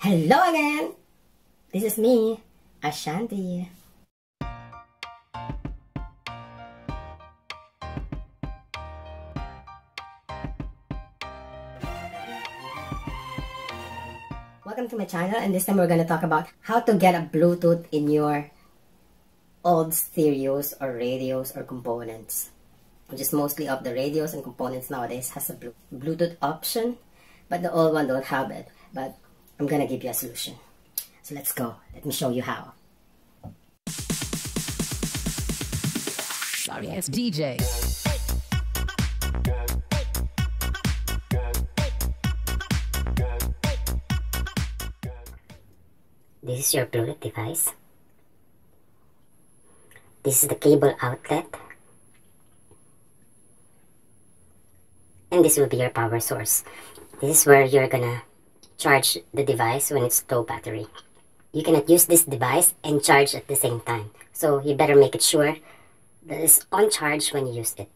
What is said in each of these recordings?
Hello again! This is me, Ashanti. Welcome to my channel, and this time we're going to talk about how to get a Bluetooth in your old stereos or radios or components. Which is mostly of the radios and components nowadays has a Bluetooth option, but the old one don't have it. But I'm gonna give you a solution. So let's go. Let me show you how. Sorry, it's DJ. This is your Bluetooth device. This is the cable outlet. And this will be your power source. This is where you're gonna charge the device when it's low battery. You cannot use this device and charge at the same time. So you better make it sure that it's on charge when you use it.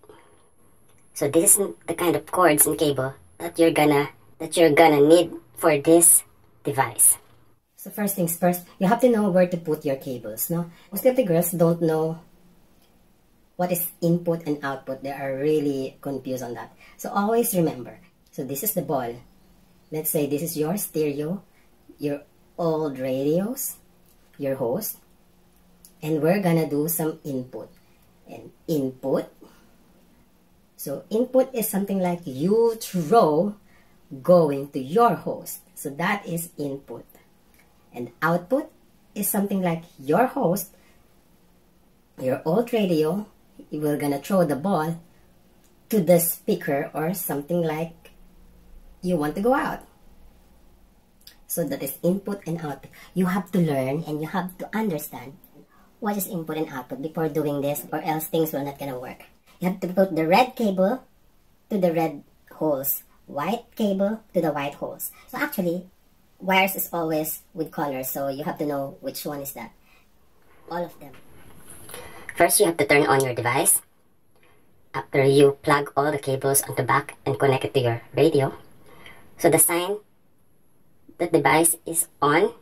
So this is the kind of cords and cable that you're gonna need for this device. So first things first, you have to know where to put your cables, no? Most of the girls don't know what is input and output. They are really confused on that. So always remember, so this is the ball. Let's say this is your stereo, your old radios, your host, and we're gonna do some input. And input, so input is something like you throw going to your host. So that is input. And output is something like your host, your old radio, we're gonna throw the ball to the speaker or something like you want to go out. So that is input and output. You have to learn and you have to understand what is input and output before doing this, or else things will not gonna work. You have to put the red cable to the red holes, white cable to the white holes. So actually, wires is always with colors, so you have to know which one is that. All of them. First, you have to turn on your device. After you plug all the cables on the back and connect it to your radio. So the sign that the device is on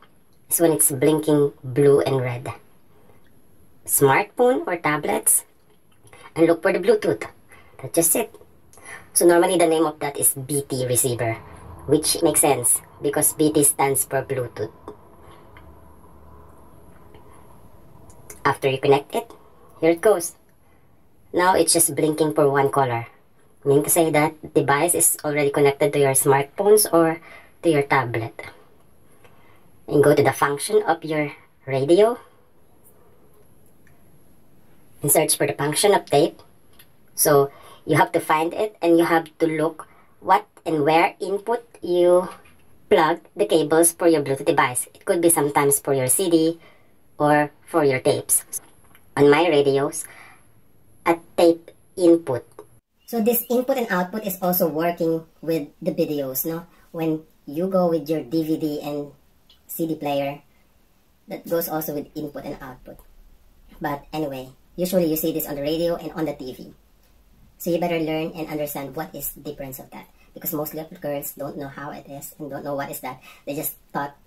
is when it's blinking blue and red. Smartphone or tablets, and look for the Bluetooth. That's just it. So normally the name of that is BT receiver, which makes sense because BT stands for Bluetooth. After you connect it, here it goes. Now it's just blinking for one color, meaning to say that the device is already connected to your smartphones or to your tablet. And go to the function of your radio and search for the function of tape. So you have to find it and you have to look what and where input you plug the cables for your Bluetooth device. It could be sometimes for your CD or for your tapes. On my radios, a tape input. So this input and output is also working with the videos, no? When you go with your DVD and CD player, that goes also with input and output. But anyway, usually you see this on the radio and on the TV. So you better learn and understand what is the difference of that. Because mostly of the girls don't know how it is and don't know what is that. They just thought,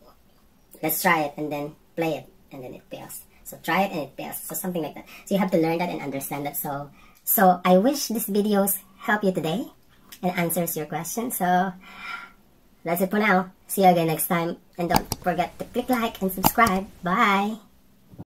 let's try it and then play it and then it fails. So try it and it fails. So something like that. So you have to learn that and understand that. So I wish these videos help you today and answers your questions. So that's it for now. See you again next time. And don't forget to click like and subscribe. Bye!